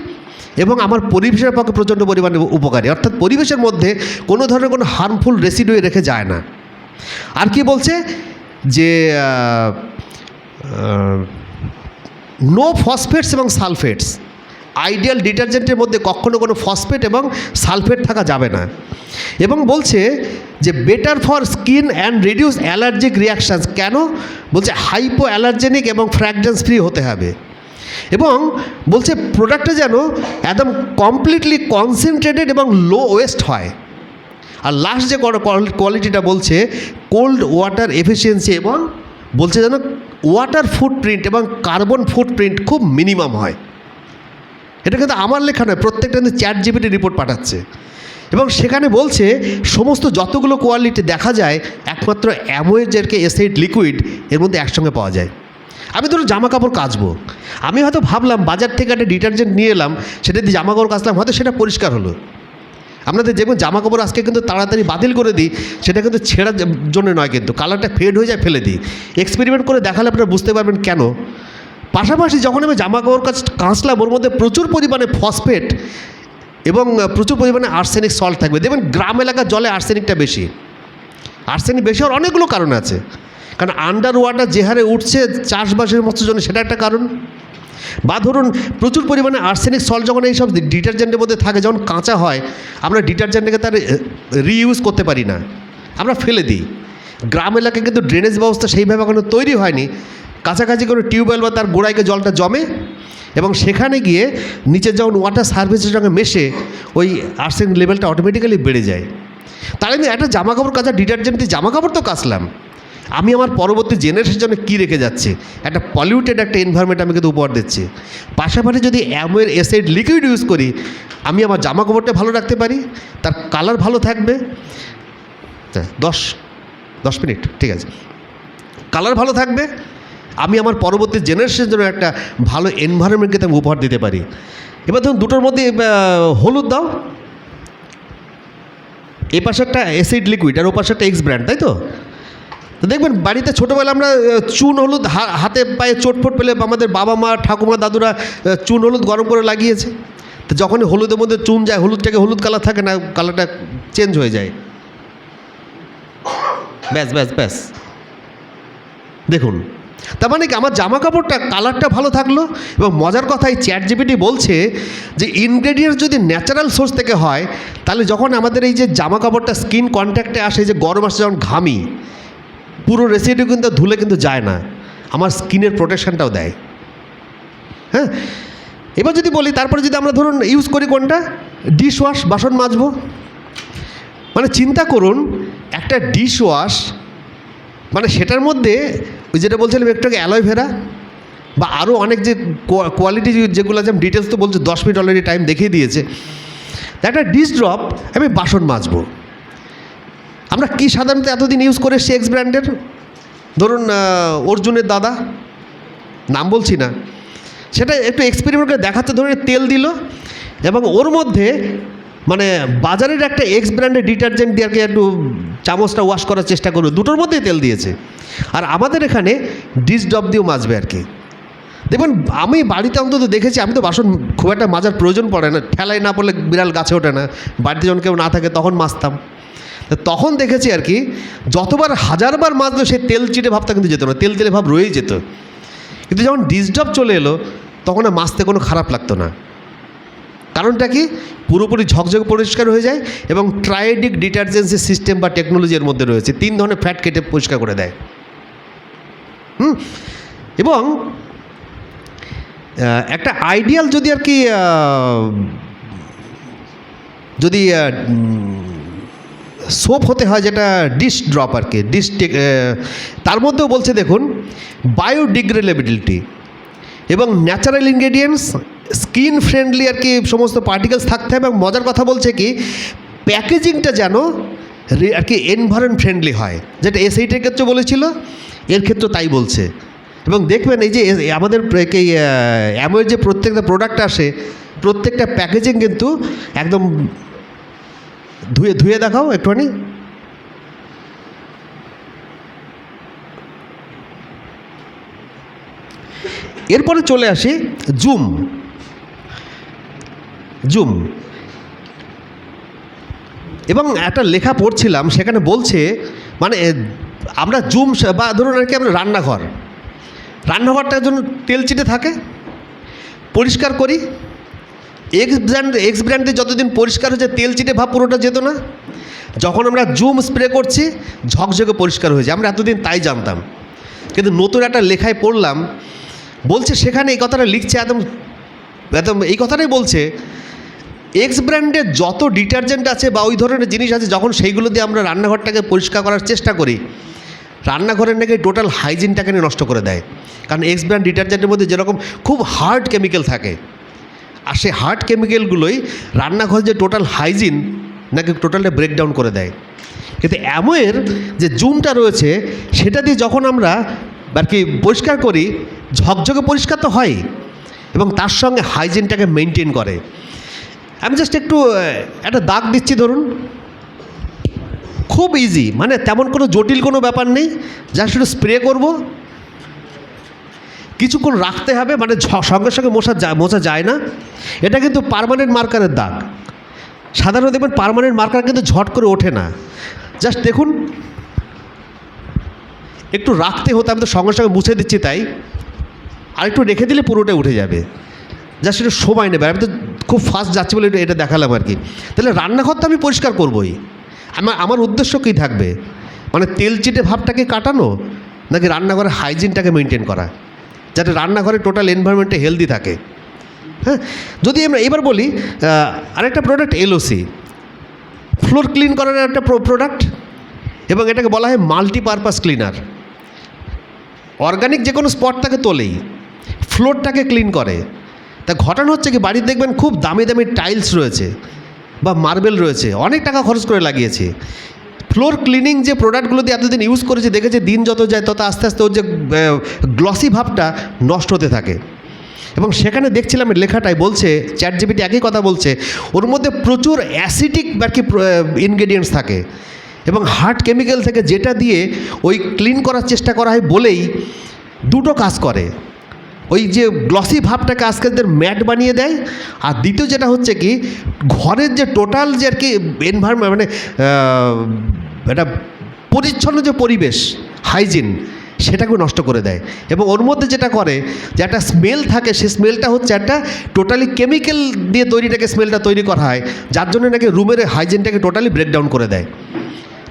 এবং আমার পরিবেশের পক্ষে প্রচণ্ড পরিমাণে উপকারী, অর্থাৎ পরিবেশের মধ্যে কোনো ধরনের কোনো হার্মফুল রেসিডু রেখে যায় না। আর কি বলছে যে নো ফসফেটস এবং সালফেটস, আইডিয়াল ডিটারজেন্টের মধ্যে কখনো কোনো ফসফেট এবং সালফেট থাকা যাবে না। এবং বলছে যে better for skin and reduce allergic reactions. কেন বলছে হাইপো অ্যালার্জেনিক এবং ফ্র্যাগরেন্স ফ্রি হতে হবে। এবং বলছে প্রোডাক্টটা যেন একদম কমপ্লিটলি কনসেন্ট্রেটেড এবং লো ওয়েস্ট হয়, আর লাস্ট যে কোয়ালিটিটা বলছে কোল্ড ওয়াটার এফিসিয়েন্সি, এবং বলছে যেন ওয়াটার ফুটপ্রিন্ট এবং কার্বন ফুটপ্রিন্ট খুব মিনিমাম হয়। এটা কিন্তু আমার লেখা নয়, প্রত্যেকটা কিন্তু ChatGPT রিপোর্ট পাঠাচ্ছে, এবং সেখানে বলছে সমস্ত যতগুলো কোয়ালিটি দেখা যায় একমাত্র অ্যামোয়ের যে এসআইড লিকুইড এর মধ্যে একসঙ্গে পাওয়া যায়। আমি ধরুন জামা কাপড় কাচবো, আমি হয়তো ভাবলাম বাজার থেকে একটা ডিটারজেন্ট নিয়ে এলাম, সেটা দিয়ে জামা কাপড় কাচলাম, হয়তো সেটা পরিষ্কার হলো। আপনাদের যেমন জামা কাপড় আজকে কিন্তু তাড়াতাড়ি বাতিল করে দিই, সেটা কিন্তু ছেঁড়ার জন্য নয়, কিন্তু কালারটা ফেড হয়ে যায় ফেলে দিই। এক্সপেরিমেন্ট করে দেখালে আপনারা বুঝতে পারবেন কেন। পাশাপাশি যখন আমি জামা কাপড় কাচলাম, ওর মধ্যে প্রচুর পরিমাণে ফসফেট এবং প্রচুর পরিমাণে আর্সেনিক সল্ট থাকবে। দেখবেন গ্রাম এলাকার জলে আর্সেনিকটা বেশি। আর্সেনিক বেশি হওয়ার অনেকগুলো কারণ আছে, কারণ আন্ডার ওয়াটার যে হারে উঠছে চাষবাসের মতো জন্য, সেটা একটা কারণ। বা ধরুন প্রচুর পরিমাণে আর্সেনিক সল্ট যখন এইসব ডিটারজেন্টের মধ্যে থাকে, যখন কাঁচা হয়, আমরা ডিটারজেন্টটাকে তার রিইউজ করতে পারি না, আমরা ফেলে দিই। গ্রাম এলাকায় কিন্তু ড্রেনেজ ব্যবস্থা সেইভাবে এখনো তৈরি হয়নি, কাছাকাছি কোনো টিউবওয়েল বা তার গোড়ায় গিয়ে জলটা জমে, এবং সেখানে গিয়ে নিচে যখন ওয়াটার সার্ভিসের সঙ্গে মেশে ওই আর্সেনিক লেভেলটা অটোমেটিক্যালি বেড়ে যায়। তাহলে আমি একটা জামা কাপড় কাচা ডিটারজেন্ট দিয়ে জামা কাপড় তো কাচলাম, আমি আমার পরবর্তী জেনারেশনের জন্য কী রেখে যাচ্ছি, একটা পলিউটেড একটা এনভায়রনমেন্ট আমি কিন্তু উপহার দিচ্ছি। পাশাপাশি যদি অ্যামোয়ের এসআইড লিকুইড ইউজ করি, আমি আমার জামা কাপড়টা ভালো রাখতে পারি, তার কালার ভালো থাকবে। 10 মিনিট ঠিক আছে, কালার ভালো থাকবে, আমি আমার পরবর্তী জেনারেশনের জন্য একটা ভালো এনভায়রনমেন্টকে আমি উপহার দিতে পারি। এবার ধরুন দুটোর মধ্যে হলুদ দাও, এ পাশে একটা অ্যাসিড লিকুইড আর ও পাশে একটা এক্স ব্র্যান্ড, তাই তো? তো দেখবেন বাড়িতে ছোটোবেলা আমরা চুন হলুদ হাতে পায়ে চোটফোট পেলে আমাদের বাবা মা ঠাকুমা দাদুরা চুন হলুদ গরম করে লাগিয়েছে। তো যখনই হলুদের মধ্যে চুন যায়, হলুদটাকে হলুদ কালার থাকে না, কালারটা চেঞ্জ হয়ে যায়। ব্যাস ব্যাস ব্যাস, দেখুন তার মানে কি আমার জামা কাপড়টা কালারটা ভালো থাকলো। এবং মজার কথা, এই ChatGPT বলছে যে ইনগ্রেডিয়েন্টস যদি ন্যাচারাল সোর্স থেকে হয়, তাহলে যখন আমাদের এই যে জামা কাপড়টা স্কিন কন্ট্যাক্টে আসে, যে গরম আসে যখন ঘামি, পুরো রেসিডু কিন্তু ধুলে কিন্তু যায় না, আমার স্কিনের প্রোটেকশানটাও দেয়। হ্যাঁ, এবার যদি বলি, তারপরে যদি আমরা ধরুন ইউজ করি কোনটা, ডিশ ওয়াশ, বাসন মাজবো, মানে চিন্তা করুন একটা ডিশ ওয়াশ, মানে সেটার মধ্যে ওই যেটা বলছিলাম একটু আগে অ্যালোভেরা বা আরও অনেক যে কোয়ালিটি যেগুলো আছে, আমি ডিটেলস তো বলছি, 10 মিনিট অলরেডি টাইম দেখিয়ে দিয়েছে। একটা ডিশ ড্রপ আমি বাসন মাজবো। আমরা কি সাধারণত এতদিন ইউজ করে এক্স ব্র্যান্ডের, ধরুন অর্জুনের দাদা, নাম বলছি না, সেটা একটু এক্সপেরিমেন্ট করে দেখাতে ধরুন তেল দিল, এবং ওর মধ্যে মানে বাজারের একটা এক্স ব্র্যান্ডের ডিটারজেন্ট দিয়ে আর কি একটু চামচটা ওয়াশ করার চেষ্টা করবে, দুটোর মধ্যেই তেল দিয়েছে। আর আমাদের এখানে ডিশ ড্রপ দিয়েও মাজবে আর কি। দেখবেন আমি বাড়িতে অন্তত দেখেছি, আমি তো বাসন খুব একটা মাজার প্রয়োজন পড়ে না, ঠেলায় না পড়লে বিড়াল গাছে ওঠে না, বাড়িতে যখন কেউ না থাকে তখন মাজতাম। তখন দেখেছি আর কি, যতবার হাজারবার মাজলেও সেই তেল চিটে ভাবটা কিন্তু যেত না, তেল তেলে ভাব রয়েই যেত। কিন্তু যখন ডিশ ড্রপ চলে এলো, তখন আর মাজতে কোনো খারাপ লাগতো না। কারণটা কি, পুরোপুরি ঝকঝকে পরিষ্কার হয়ে যায়, এবং ট্রাইডিক ডিটারজেন্সি সিস্টেম বা টেকনোলজি এর মধ্যে রয়েছে, 3 ধরনের ফ্যাট কেটে পরিষ্কার করে দেয়। এবং একটা আইডিয়াল যদি আর কি যদি সোপ হতে হয়, যেটা ডিশ ড্রপ আর কি, তার মধ্যেও বলছে দেখুন বায়োডিগ্রেডেবিলিটি এবং ন্যাচারাল ইনগ্রেডিয়েন্টস, স্কিন ফ্রেন্ডলি আর কি সমস্ত পার্টিকেলস থাকতে হবে। এবং মজার কথা বলছে কি, প্যাকেজিংটা যেন আর কি এনভায়রনমেন্ট ফ্রেন্ডলি হয়, যেটা এসআইটের ক্ষেত্রে বলেছিল, এর ক্ষেত্রে তাই বলছে। এবং দেখবেন এই যে আমাদের অ্যামোয়ের যে প্রত্যেকটা প্রোডাক্ট আসে, প্রত্যেকটা প্যাকেজিং কিন্তু একদম ধুয়ে দেখাও একটুখানি। এরপরে চলে আসি জুম। এবং একটা লেখা পড়ছিলাম, সেখানে বলছে মানে আমরা জুম বা ধরুন আর কি আমরা রান্নাঘরটার জন্য তেল চিটে থাকে, পরিষ্কার করি। এক্স ব্র্যান্ডে যতদিন পরিষ্কার হয়েছে, তেল চিটে ভাব পুরোটা যেত না। যখন আমরা জুম স্প্রে করছি, ঝকঝকে পরিষ্কার হয়েছে। আমরা এতদিন তাই জানতাম, কিন্তু নতুন একটা লেখায় পড়লাম, বলছে সেখানে এই কথাটা লিখছে, একদম এই কথাটাই বলছে এক্স ব্র্যান্ডের যত ডিটারজেন্ট আছে বা ওই ধরনের জিনিস আছে, যখন সেইগুলো দিয়ে আমরা রান্নাঘরটাকে পরিষ্কার করার চেষ্টা করি, রান্নাঘরের নাকি টোটাল হাইজিনটাকে নষ্ট করে দেয়। কারণ এক্স ব্র্যান্ড ডিটারজেন্টের মধ্যে যেরকম খুব হার্ড কেমিক্যাল থাকে, আর সেই হার্ড কেমিক্যালগুলোই রান্নাঘর যে টোটাল হাইজিন নাকি টোটালটা ব্রেকডাউন করে দেয়। কিন্তু অ্যামোয়ের যে জুমটা রয়েছে সেটা দিয়ে যখন আমরা আর কি পরিষ্কার করি, ঝকঝকে পরিষ্কার তো হয় এবং তার সঙ্গে হাইজিনটাকে মেনটেন করে। আমি জাস্ট একটু একটা দাগ দিচ্ছি, ধরুন, খুব ইজি, মানে তেমন কোনো জটিল কোনো ব্যাপার নেই, জাস্ট একটু স্প্রে করব, কিছুক্ষণ রাখতে হবে, মানে সঙ্গে সঙ্গে মোছা যায় না। এটা কিন্তু পার্মানেন্ট মার্কারের দাগ। সাধারণত দেখবেন পার্মানেন্ট মার্কার কিন্তু ঝট করে ওঠে না। জাস্ট দেখুন, একটু রাখতে হতো, আমি তো সঙ্গে সঙ্গে মুছে দিচ্ছি, তাই আর একটু রেখে দিলে পুরোটাই উঠে যাবে। জাস্ট একটু সময় নেবে। আমি তো খুব ফাস্ট যাচ্ছি বলে এটা দেখালাম আর কি। তাহলে রান্নাঘর তো আমি পরিষ্কার করবই। আমার উদ্দেশ্য কী থাকবে, মানে তেল চিটে ভাবটাকে কাটানো নাকি রান্নাঘরের হাইজিনটাকে মেনটেন করা, যাতে রান্নাঘরে টোটাল এনভায়রনমেন্টে হেলদি থাকে। হ্যাঁ, যদি আমরা এবার বলি আরেকটা প্রোডাক্ট এলওসি, ফ্লোর ক্লিন করার একটা প্রোডাক্ট, এবং এটাকে বলা হয় মাল্টিপারপাস ক্লিনার। অর্গানিক যে কোনো স্পট তাকে তোলেই, ফ্লোরটাকে ক্লিন করে। তা ঘটনা হচ্ছে কি, বাড়িতে দেখবেন খুব দামি দামি টাইলস রয়েছে বা মার্বেল রয়েছে, অনেক টাকা খরচ করে লাগিয়েছে। ফ্লোর ক্লিনিং যে প্রোডাক্টগুলো দিয়ে এতদিন ইউজ করেছে, দেখেছে দিন যত যায় তত আস্তে আস্তে ওর যে গ্লসি ভাবটা নষ্ট হতে থাকে। এবং সেখানে দেখছিলাম লেখাটাই বলছে, চ্যাটজিপিটি একই কথা বলছে, ওর মধ্যে প্রচুর অ্যাসিডিক আর কি ইনগ্রেডিয়েন্টস থাকে এবং হার্ড কেমিক্যাল থেকে, যেটা দিয়ে ওই ক্লিন করার চেষ্টা করা হয় বলেই দুটো কাজ করে। ওই যে গ্লসি ভাবটাকে আজকে ম্যাট বানিয়ে দেয়, আর দ্বিতীয় যেটা হচ্ছে কি, ঘরের যে টোটাল যে আর কি এনভায়রনমেন্ট, মানে একটা পরিচ্ছন্ন যে পরিবেশ, হাইজিন, সেটাকে নষ্ট করে দেয়। এবং ওর মধ্যে যেটা করে যে একটা স্মেল থাকে, সেই স্মেলটা হচ্ছে একটা টোটালি কেমিক্যাল দিয়ে তৈরিটাকে স্মেলটা তৈরি করা হয়, যার জন্য নাকি রুমের হাইজিনটাকে টোটালি ব্রেকডাউন করে দেয়।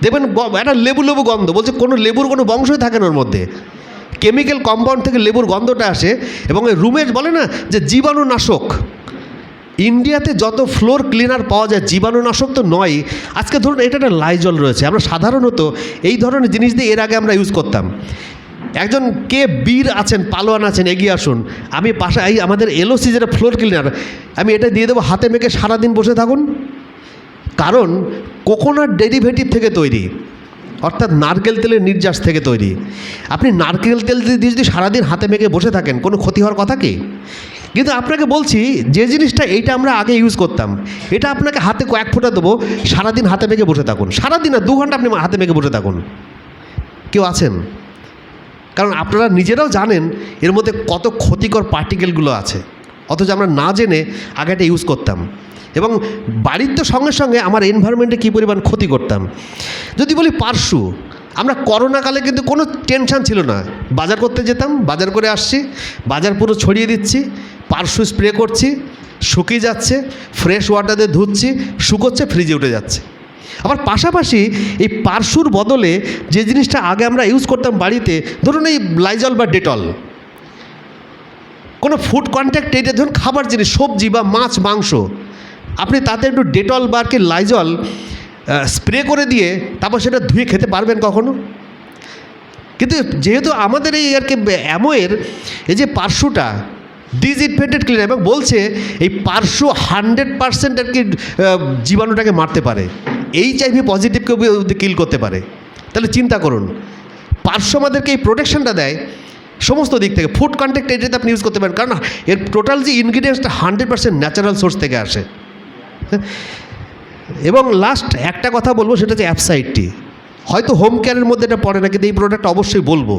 দেখবেন একটা লেবু লেবু গন্ধ, বলছে কোনো লেবুর কোনো বংশই থাকে না ওর মধ্যে, কেমিক্যাল কম্পাউন্ড থেকে লেবুর গন্ধটা আসে। এবং ওই রুমের বলে না যে জীবাণুনাশক, ইন্ডিয়াতে যত ফ্লোর ক্লিনার পাওয়া যায় জীবাণুনাশক তো নয়। আজকে ধরুন এটা একটা লাইজল রয়েছে, আমরা সাধারণত এই ধরনের জিনিস দিয়ে এর আগে আমরা ইউজ করতাম। একজন কে বীর আছেন, পালোয়ান আছেন, এগিয়ে আসুন, আমি পাশে এই আমাদের এলওসি যেটা ফ্লোর ক্লিনার, আমি এটা দিয়ে দেবো, হাতে মেখে সারাদিন বসে থাকুন। কারণ কোকোনাট ডেরিভেটিভ থেকে তৈরি, অর্থাৎ নারকেল তেলের নির্যাস থেকে তৈরি। আপনি নারকেল তেল দিয়ে যদি সারাদিন হাতে মেখে বসে থাকেন, কোনো ক্ষতি হওয়ার কথা কি? কিন্তু আপনাকে বলছি, যে জিনিসটা এইটা আমরা আগে ইউজ করতাম, এটা আপনাকে হাতে কয়েক ফোঁটা দেবো, সারাদিন হাতে মেখে বসে থাকুন, সারাদিন না 2 ঘন্টা আপনি হাতে মেখে বসে থাকুন। কেউ আছেন? কারণ আপনারা নিজেরাও জানেন এর মধ্যে কত ক্ষতিকর পার্টিকেলগুলো আছে, অথচ আমরা না জেনে আগে এটা ইউজ করতাম। এবং বাড়ির তো সঙ্গে সঙ্গে আমার এনভায়রনমেন্টে কী পরিমাণ ক্ষতি করতাম। যদি বলি পার্শ্ব, আমরা করোনাকালে কিন্তু কোনো টেনশান ছিল না, বাজার করতে যেতাম, বাজার করে আসছি, বাজার পুরো ছড়িয়ে দিচ্ছি, পার্শ্ব স্প্রে করছি, শুকিয়ে যাচ্ছে, ফ্রেশ ওয়াটার দিয়ে ধুচ্ছি, শুকোচ্ছে, ফ্রিজে উঠে যাচ্ছে। আবার পাশাপাশি এই পার্শ্বর বদলে যে জিনিসটা আগে আমরা ইউজ করতাম বাড়িতে, ধরুন এই লাইজল বা ডেটল, কোনো ফুড কন্ট্যাক্ট, এটা ধরুন খাবার জিনিস, সবজি বা মাছ মাংস, আপনি তাতে একটু ডেটল বা কি লাইজল স্প্রে করে দিয়ে তারপর সেটা ধুয়ে খেতে পারবেন কখনো? কিন্তু যেহেতু আমাদের এই আর কি অ্যামোয়ের এই যে পার্শ্বটা ডিসইনফেক্টেড ক্লিনার, এবং বলছে এই পার্শ্ব 100% আর কি জীবাণুটাকে মারতে পারে, HIV পজিটিভকে কিল করতে পারে। তাহলে চিন্তা করুন, পার্শ্ব আমাদেরকে এই প্রোটেকশনটা দেয় সমস্ত দিক থেকে। ফুড কন্ট্যাক্ট এরিয়াতে আপনি ইউজ করতে পারেন, কারণ এর টোটাল যে ইনগ্রিডিয়েন্টসটা 100% ন্যাচারাল সোর্স থেকে আসে। এবং লাস্ট একটা কথা বলবো, সেটা হচ্ছে অ্যাপসাইডটি। হয়তো হোম কেয়ারের মধ্যে এটা পড়ে না, কিন্তু এই প্রোডাক্টটা অবশ্যই বলবো,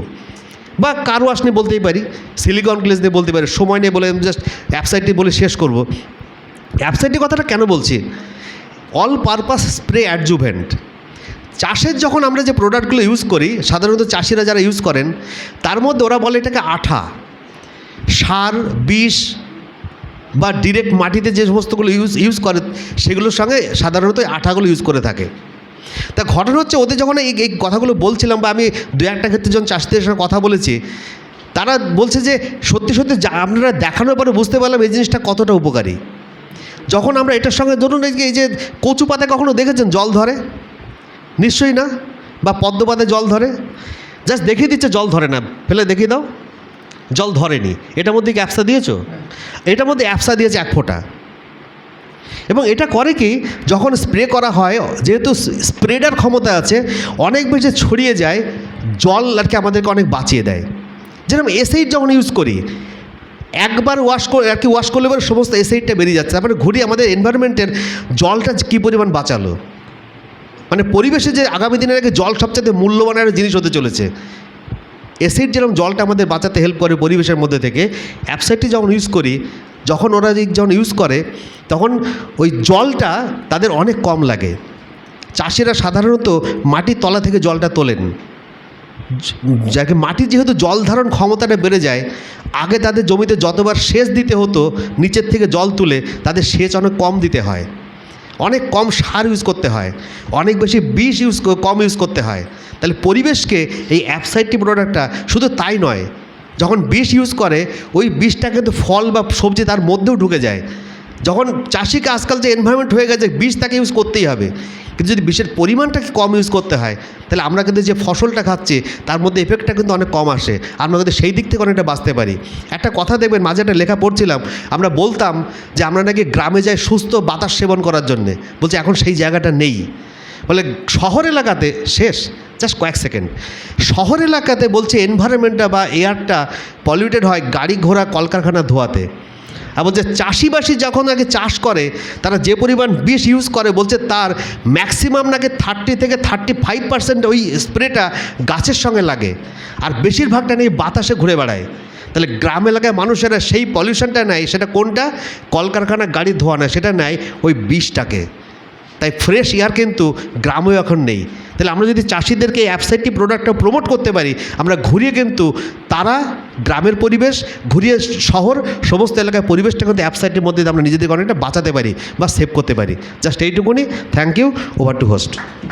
বা কার ওয়াশ নিয়ে বলতেই পারি, সিলিকন গ্লেজ নিয়ে বলতে পারি। সময় নিয়ে বলে আমি জাস্ট অ্যাপসাইডটি বলে শেষ করব। অ্যাপসাইডটি কথাটা কেন বলছি, অল পারপাস স্প্রে অ্যাডজুভেন্ট। চাষের যখন আমরা যে প্রোডাক্টগুলো ইউজ করি, সাধারণত চাষিরা যারা ইউজ করেন, তার মধ্যে ওরা বলে এটাকে আঠা, সার, বিষ বা ডিরেক্ট মাটিতে যে সমস্তগুলো ইউজ করে সেগুলোর সঙ্গে সাধারণত আঠাগুলো ইউজ করে থাকে। তা ঘটনা হচ্ছে, ওদের যখন এই কথাগুলো বলছিলাম, বা আমি 2-1টা ক্ষেত্রে যখন চাষিদের সঙ্গে কথা বলেছি, তারা বলছে যে সত্যি সত্যি আপনারা দেখানোর পরে বুঝতে পারলাম এই জিনিসটা কতটা উপকারী। যখন আমরা এটার সঙ্গে ধরুন এই যে কচু পাতা কখনো দেখেছেন জল ধরে? নিশ্চয়ই না। বা পদ্ম পাতায় জল ধরে? জাস্ট দেখিয়ে দিচ্ছে জল ধরে না, ফেলে দেখিয়ে দাও, জল ধরেনি। এটার মধ্যে কি অ্যাপসা দিয়েছো? এটার মধ্যে অ্যাপসা দিয়েছে 1 ফোঁটা। এবং এটা করে কি, যখন স্প্রে করা হয়, যেহেতু স্প্রেডার ক্ষমতা আছে, অনেক বেশি ছড়িয়ে যায়, জল আর কি আমাদেরকে অনেক বাঁচিয়ে দেয়। যেরকম এসিড যখন ইউজ করি, একবার ওয়াশ করলে পরে সমস্ত এসিডটা বেরিয়ে যাচ্ছে, তারপরে ঘুরিয়ে আমাদের এনভায়রনমেন্টের জলটা কী পরিমাণ বাঁচালো। মানে পরিবেশে যে আগামী দিনের আগে জল সবচেয়ে মূল্যবান একটা জিনিস হতে চলেছে। অ্যাসিড যেরকম জলটা আমাদের বাঁচাতে হেল্প করে পরিবেশের মধ্যে থেকে, অ্যাপসাইডটি যখন ইউজ করি, যখন ওরা যখন ইউজ করে, তখন ওই জলটা তাদের অনেক কম লাগে। চাষিরা সাধারণত মাটির তলা থেকে জলটা তোলেন, যাকে মাটির যেহেতু জল ধারণ ক্ষমতাটা বেড়ে যায়, আগে তাদের জমিতে যতবার সেচ দিতে হতো নিচের থেকে জল তুলে, তাদের সেচ অনেক কম দিতে হয়, অনেক কম সার ইউজ করতে হয়, অনেক বেশি বিষ কম ইউজ করতে হয়। তাহলে পরিবেশকে এই অ্যাপসাইডটি প্রোডাক্টটা শুধু তাই নয়, যখন বিষ ইউজ করে ওই বিষটা কিন্তু ফল বা সবজি তার মধ্যেও ঢুকে যায়। যখন চাষিকে আজকাল যে এনভায়রনমেন্ট হয়ে গেছে, বিষ তাকে ইউজ করতেই হবে, কিন্তু যদি বিষের পরিমাণটাকে কম ইউজ করতে হয়, তাহলে আমরা কিন্তু যে ফসলটা খাচ্ছি তার মধ্যে এফেক্টটা কিন্তু অনেক কম আসে, আমরা কিন্তু সেই দিক থেকে অনেকটা বাঁচতে পারি। একটা কথা দেখবেন, মাঝে একটা লেখা পড়ছিলাম, আমরা বলতাম যে আমরা নাকি গ্রামে যাই সুস্থ বাতাস সেবন করার জন্যে, বলছে এখন সেই জায়গাটা নেই। বলে শহর এলাকাতে শেষ, জাস্ট কয়েক সেকেন্ড, শহর এলাকাতে বলছে এনভায়রনমেন্টটা বা এয়ারটা পলিউটেড হয় গাড়ি ঘোড়া কলকারখানা ধোয়াতে। আর বলছে চাষিবাসী যখন আগে চাষ করে, তারা যে পরিমাণ বিষ ইউজ করে, বলছে তার ম্যাক্সিমাম নাকি 30 থেকে 35% ওই স্প্রেটা গাছের সঙ্গে লাগে, আর বেশিরভাগটা নিয়ে বাতাসে ঘুরে বেড়ায়। তাহলে গ্রাম এলাকায় মানুষেরা সেই পলিউশনটা নেয়, সেটা কোনটা? কলকারখানা গাড়ি ধোয়া না, সেটা নেয় ওই বিষটাকে। তাই ফ্রেশ এয়ার কিন্তু গ্রামেও এখন নেই। তাহলে আমরা যদি চাষিদেরকে এই অ্যাপসাইডটি প্রোডাক্টটা প্রমোট করতে পারি, আমরা ঘুরিয়ে কিন্তু তারা গ্রামের পরিবেশ, ঘুরিয়ে শহর, সমস্ত এলাকার পরিবেশটা কিন্তু অ্যাপসাইডটির মধ্যে আমরা নিজেদেরকে অনেকটা বাঁচাতে পারি বা সেভ করতে পারি। জাস্ট এইটুকুনি। Thank you. Over to host.